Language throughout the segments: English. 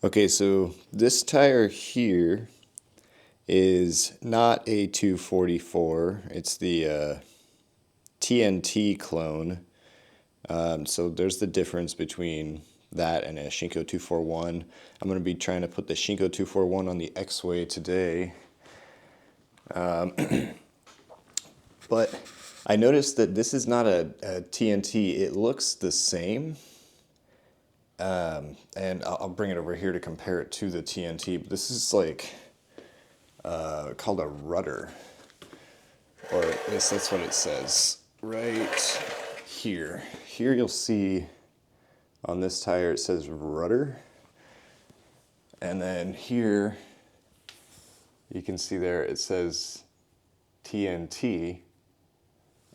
Okay, so this tire here is not a 244. It's the TNT clone. So there's the difference between that and a Shinko 241. I'm going to be trying to put the Shinko 241 on the Xway today. But I noticed that this is not a TNT. It looks the same. And I'll bring it over here to compare it to the TNT. But this is like called a rudder. Or at least that's what it says right here. Here you'll see on this tire it says rudder. And then here you can see there it says TNT.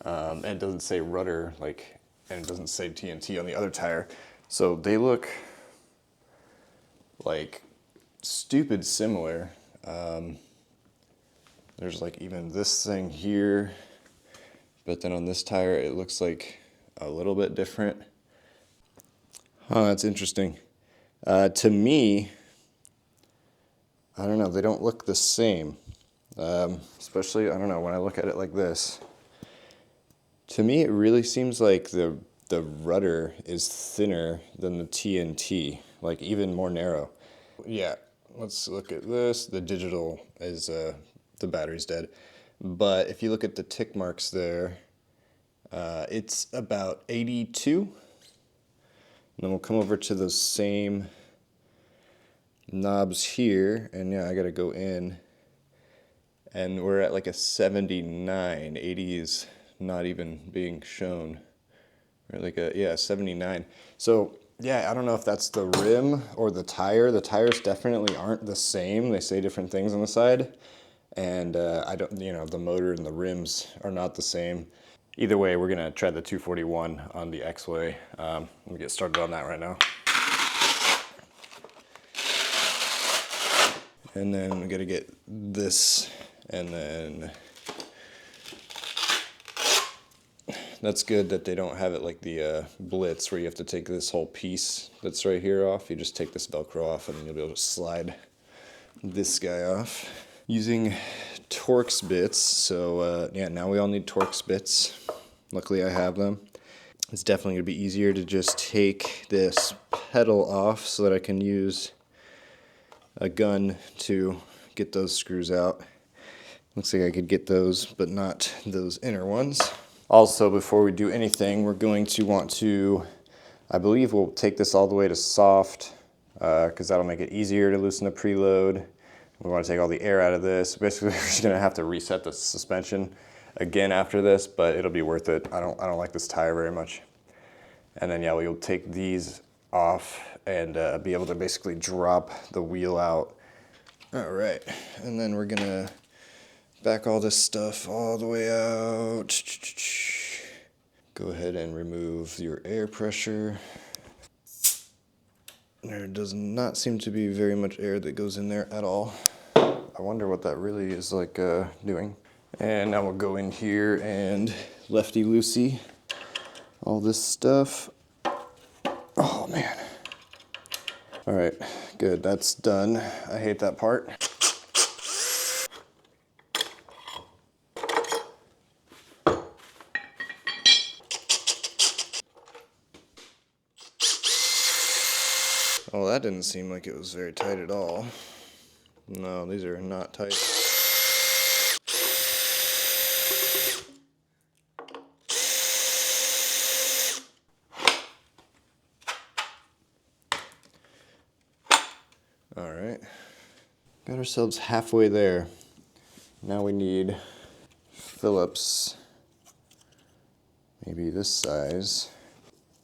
And it doesn't say rudder, and it doesn't say TNT on the other tire. So they look like stupid similar. There's like even this thing here, but then on this tire it looks like a little bit different. Oh, that's interesting. To me, I don't know, they don't look the same. Especially, I don't know, when I look at it like this. To me, it really seems like the rudder is thinner than the TNT, like even more narrow. Yeah, let's look at this. The digital is, the battery's dead. But if you look at the tick marks there, it's about 82. And then we'll come over to those same knobs here, and yeah, I gotta go in. And we're at like a 79. 80 is not even being shown. We're like a 79. So yeah, I don't know if that's the rim or the tire. The tires definitely aren't the same. They say different things on the side. And I don't, the motor and the rims are not the same. Either way, we're gonna try the 241 on the Xway. Let me get started on that right now. And then we gotta get this, and then that's good that they don't have it like the Blitz where you have to take this whole piece that's right here off. You just take this Velcro off and then you'll be able to slide this guy off. Using Torx bits, so yeah, now we all need Torx bits. Luckily I have them. It's definitely gonna be easier to just take this pedal off so that I can use a gun to get those screws out. Looks like I could get those, but not those inner ones. Also, before we do anything, we're going to want to, I believe we'll take this all the way to soft, because that'll make it easier to loosen the preload. We want to take all the air out of this. Basically, we're just gonna have to reset the suspension again after this, but it'll be worth it. I don't like this tire very much. And then yeah, we'll take these off and be able to basically drop the wheel out. All right, and then we're gonna back all this stuff all the way out. Go ahead and remove your air pressure. There does not seem to be very much air that goes in there at all. I wonder what that really is like doing. And now we'll go in here and lefty-loosey all this stuff. Oh man. All right, good, that's done. I hate that part. Well, that didn't seem like it was very tight at all. No, these are not tight. All right, got ourselves halfway there. Now we need Phillips, maybe this size.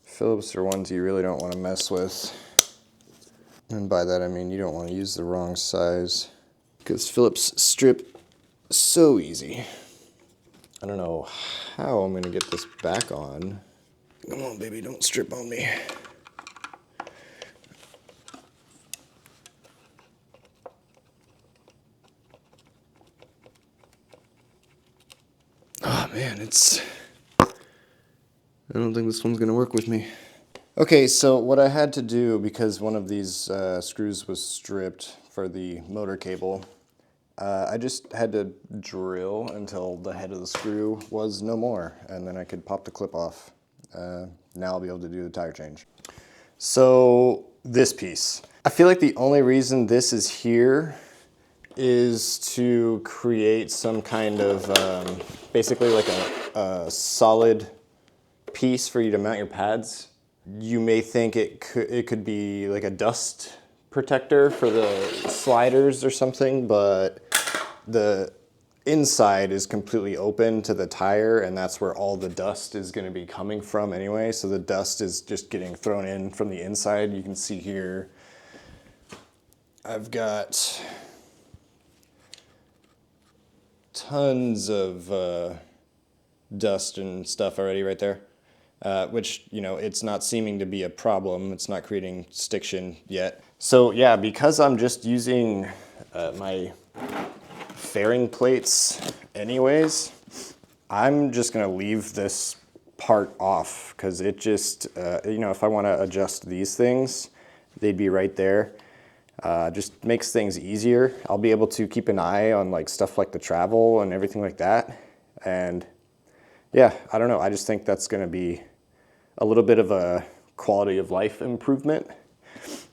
Phillips are ones you really don't want to mess with. And by that I mean you don't want to use the wrong size, because Phillips strip so easy. I don't know how I'm going to get this back on. Come on, baby, don't strip on me. Oh man, I don't think this one's gonna work with me. Okay, so what I had to do, because one of these screws was stripped for the motor cable, I just had to drill until the head of the screw was no more, and then I could pop the clip off. Now I'll be able to do the tire change. So this piece. I feel like the only reason this is here is to create some kind of, basically like a solid piece for you to mount your pads. You may think it could be like a dust protector for the sliders or something, but the inside is completely open to the tire, and that's where all the dust is going to be coming from anyway. So the dust is just getting thrown in from the inside. You can see here I've got tons of dust and stuff already right there, which, you know, it's not seeming to be a problem. It's not creating stiction yet. So yeah, because I'm just using my fairing plates anyways, I'm just gonna leave this part off, because it just, you know, if I wanna adjust these things, they'd be right there. Just makes things easier. I'll be able to keep an eye on like stuff like the travel and everything like that. And yeah, I don't know, I just think that's gonna be a little bit of a quality of life improvement,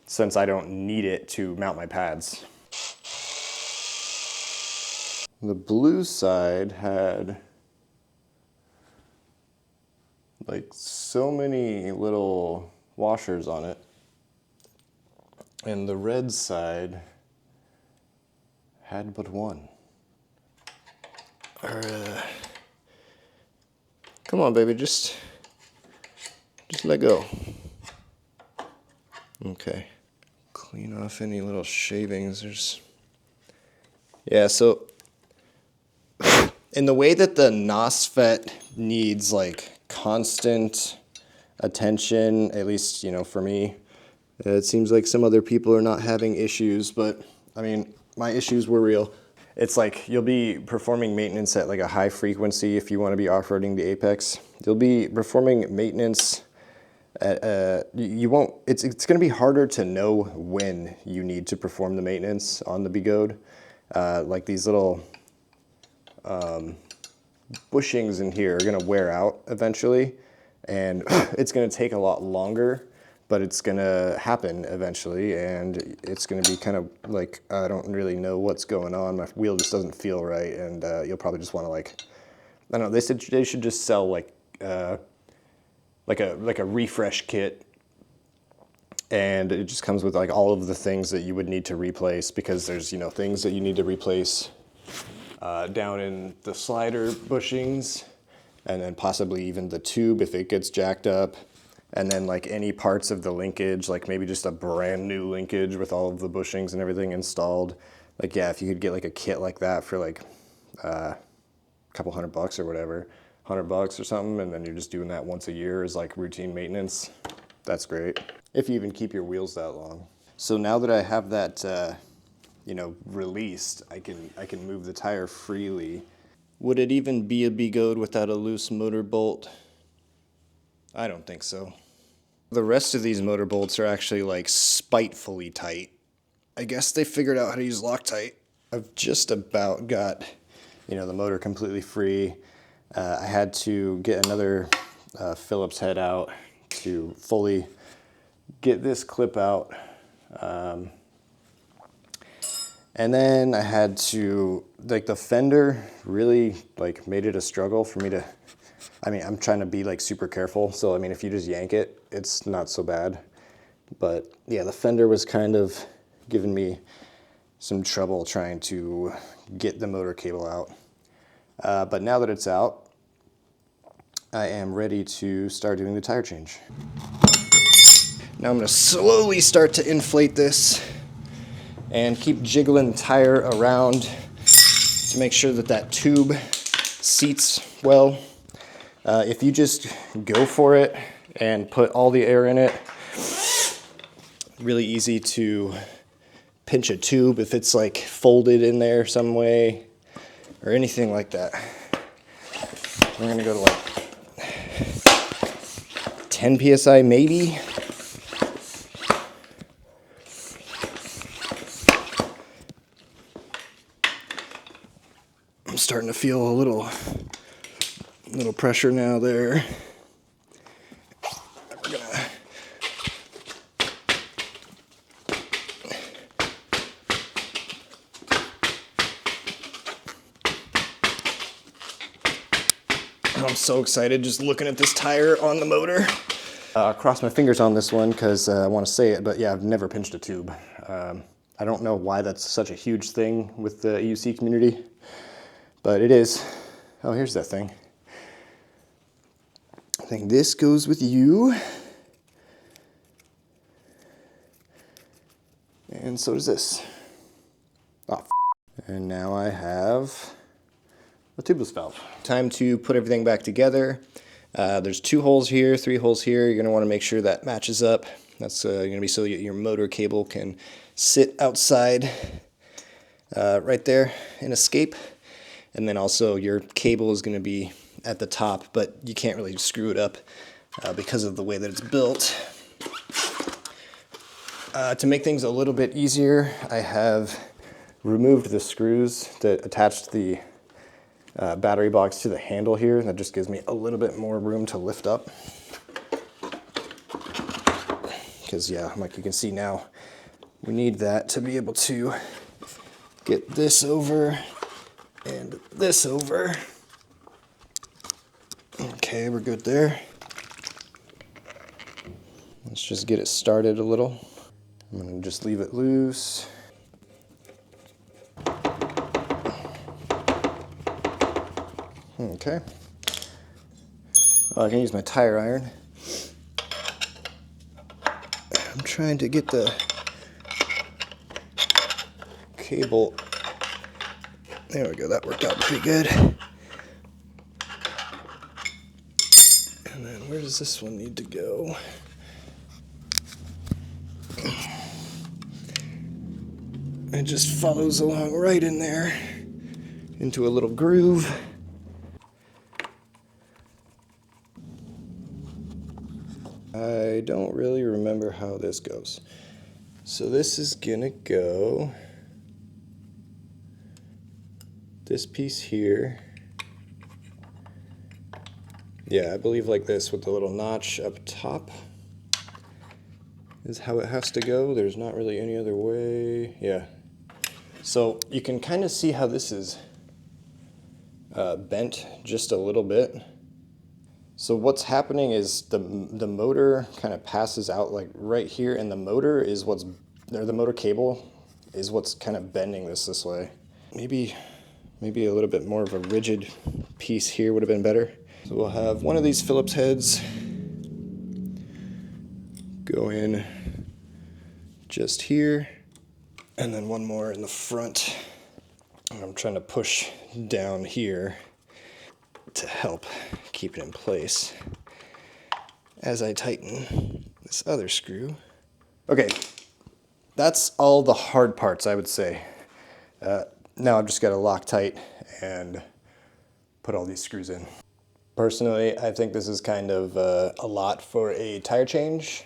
since I don't need it to mount my pads. The blue side had like so many little washers on it, and the red side had but one. Come on, baby, just let go. Okay, clean off any little shavings. Yeah, so in the way that the NOSFET needs like constant attention, at least, you know, for me, it seems like some other people are not having issues, but I mean, my issues were real. It's like you'll be performing maintenance at like a high frequency if you want to be off-roading the Apex. You'll be performing maintenance at, you won't, it's going to be harder to know when you need to perform the maintenance on the Begode. Like these little bushings in here are going to wear out eventually, and it's going to take a lot longer, but it's going to happen eventually, and it's going to be kind of like, I don't really know what's going on, my wheel just doesn't feel right, and you'll probably just want to like, I don't know, they should just sell like a refresh kit, and it just comes with like all of the things that you would need to replace, because there's, you know, things that you need to replace down in the slider bushings, and then possibly even the tube if it gets jacked up, and then like any parts of the linkage, like maybe just a brand new linkage with all of the bushings and everything installed. Like, yeah, if you could get like a kit like that for like a couple $100 or whatever, $100 or something, and then you're just doing that once a year as like routine maintenance, that's great. If you even keep your wheels that long. So now that I have that you know, released, I can move the tire freely. Would it even be a Begode without a loose motor bolt? I don't think so. The rest of these motor bolts are actually like spitefully tight. I guess they figured out how to use Loctite. I've just about got, you know, the motor completely free. I had to get another Phillips head out to fully get this clip out. And then I had to, like, the fender really like made it a struggle for me to, I mean, I'm trying to be like super careful, so I mean, if you just yank it, it's not so bad. But yeah, the fender was kind of giving me some trouble trying to get the motor cable out. But now that it's out, I am ready to start doing the tire change. Now I'm gonna slowly start to inflate this and keep jiggling the tire around to make sure that that tube seats well. If you just go for it and put all the air in it, really easy to pinch a tube if it's like folded in there some way or anything like that. I'm gonna go to like 10 PSI maybe. I'm starting to feel a little pressure now there. We're gonna I'm so excited just looking at this tire on the motor. Cross my fingers on this one because I want to say it, but yeah, I've never pinched a tube. I don't know why that's such a huge thing with the EUC community, but it is. Oh, here's that thing. I think this goes with you. And so does this. Oh, and now I have a tubeless valve. Time to put everything back together. There's 2 holes here, 3 holes here. You're going to want to make sure that matches up. That's going to be so your motor cable can sit outside right there and escape. And then also your cable is going to be at the top, but you can't really screw it up because of the way that it's built. To make things a little bit easier, I have removed the screws that attached the battery box to the handle here. That just gives me a little bit more room to lift up. Because yeah, like you can see now, we need that to be able to get this over and this over. Okay, we're good there. Let's just get it started a little. I'm gonna just leave it loose. Okay. I can use my tire iron. I'm trying to get the cable. There we go, that worked out pretty good. And then where does this one need to go? It just follows along right in there into a little groove. I don't really remember how this goes. So this is gonna go this piece here. Yeah, I believe like this with the little notch up top is how it has to go. There's not really any other way. Yeah. So you can kind of see how this is bent just a little bit. So what's happening is the motor kind of passes out like right here, and the motor is what's, or the motor cable is what's kind of bending this way. Maybe a little bit more of a rigid piece here would have been better. So we'll have one of these Phillips heads go in just here, and then one more in the front. I'm trying to push down here to help keep it in place as I tighten this other screw. Okay, that's all the hard parts, I would say. Now I've just got to Loctite and put all these screws in. Personally, I think this is kind of a lot for a tire change.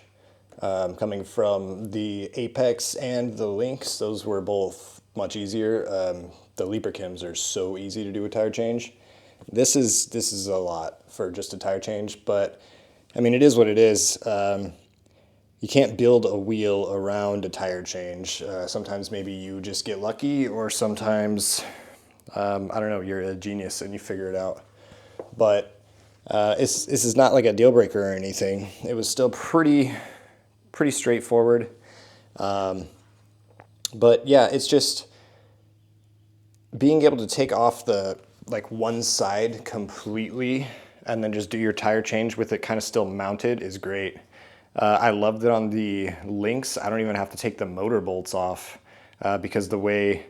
Coming from the Apex and the Lynx, those were both much easier. The Leaper Chems are so easy to do a tire change. This is a lot for just a tire change, but I mean, it is what it is. You can't build a wheel around a tire change. Sometimes maybe you just get lucky, or sometimes, I don't know, you're a genius and you figure it out. But this is not like a deal breaker or anything. It was still pretty straightforward. But yeah, it's just being able to take off the like one side completely and then just do your tire change with it kind of still mounted is great. I loved it on the Lynx. I don't even have to take the motor bolts off because the way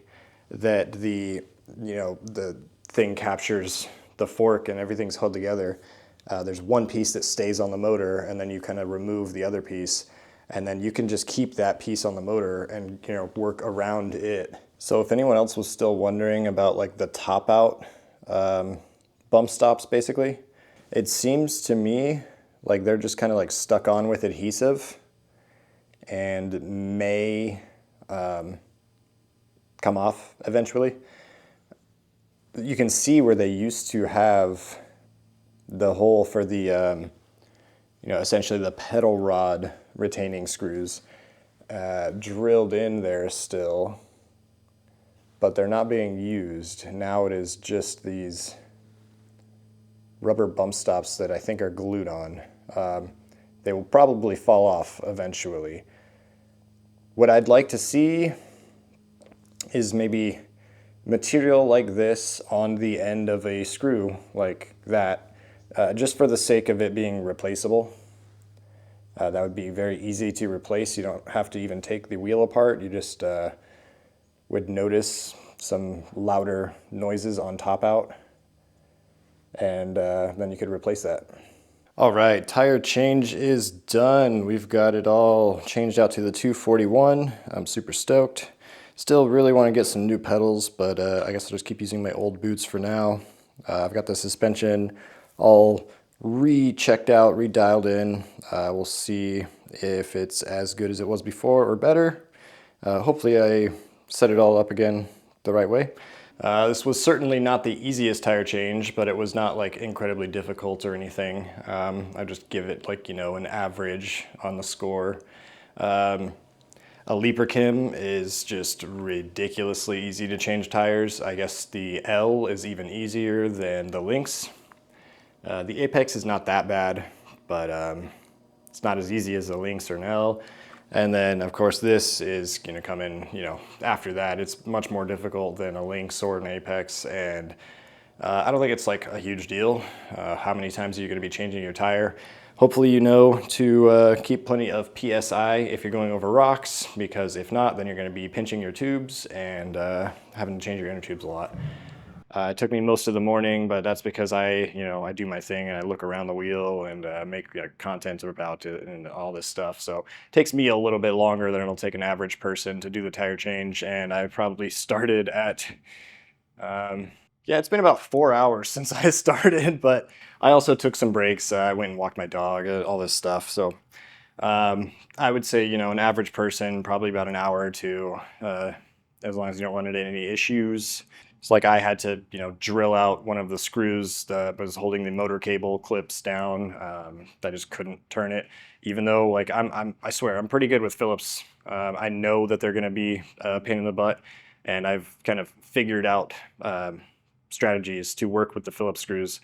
that the thing captures the fork and everything's held together, there's one piece that stays on the motor, and then you kind of remove the other piece, and then you can just keep that piece on the motor and work around it. So if anyone else was still wondering about like the top out bump stops, basically, it seems to me like they're just kind of like stuck on with adhesive and may come off eventually. you can see where they used to have the hole for the, essentially the pedal rod retaining screws drilled in there still, but they're not being used. Now it is just these rubber bump stops that I think are glued on. They will probably fall off eventually. What I'd like to see is maybe material like this on the end of a screw like that, just for the sake of it being replaceable. That would be very easy to replace. You don't have to even take the wheel apart. You just would notice some louder noises on top out, and then you could replace that. All right, tire change is done. We've got it all changed out to the 241. I'm super stoked. Still really want to get some new pedals, but I guess I'll just keep using my old boots for now. I've got the suspension all re-checked out, re-dialed in. We'll see if it's as good as it was before or better. Hopefully I set it all up again the right way. This was certainly not the easiest tire change, but it was not like incredibly difficult or anything. I just give it like, an average on the score. A Leaper-Kim is just ridiculously easy to change tires. I guess the L is even easier than the Lynx. The Apex is not that bad, but it's not as easy as the Lynx or an L. And then, of course, this is going to come in, after that. It's much more difficult than a Lynx or an Apex, and I don't think it's like a huge deal. How many times are you going to be changing your tire? Hopefully you know to keep plenty of PSI if you're going over rocks, because if not, then you're going to be pinching your tubes and having to change your inner tubes a lot. It took me most of the morning, but that's because I do my thing and I look around the wheel and make content about it and all this stuff. So it takes me a little bit longer than it'll take an average person to do the tire change. And I probably started at, it's been about 4 hours since I started, but I also took some breaks. I went and walked my dog, all this stuff. So I would say, an average person, probably about an hour or two, as long as you don't run into any issues. It's like I had to, drill out one of the screws that was holding the motor cable clips down. I just couldn't turn it, even though I swear I'm pretty good with Phillips. I know that they're going to be a pain in the butt, and I've kind of figured out strategies to work with the Phillips screws.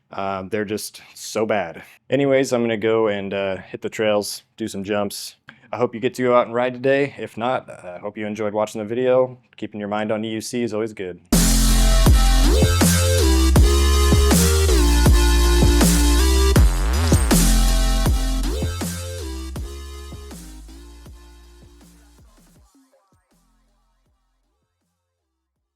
They're just so bad. Anyways, I'm going to go and hit the trails, do some jumps. I hope you get to go out and ride today. If not, I hope you enjoyed watching the video. Keeping your mind on EUC is always good.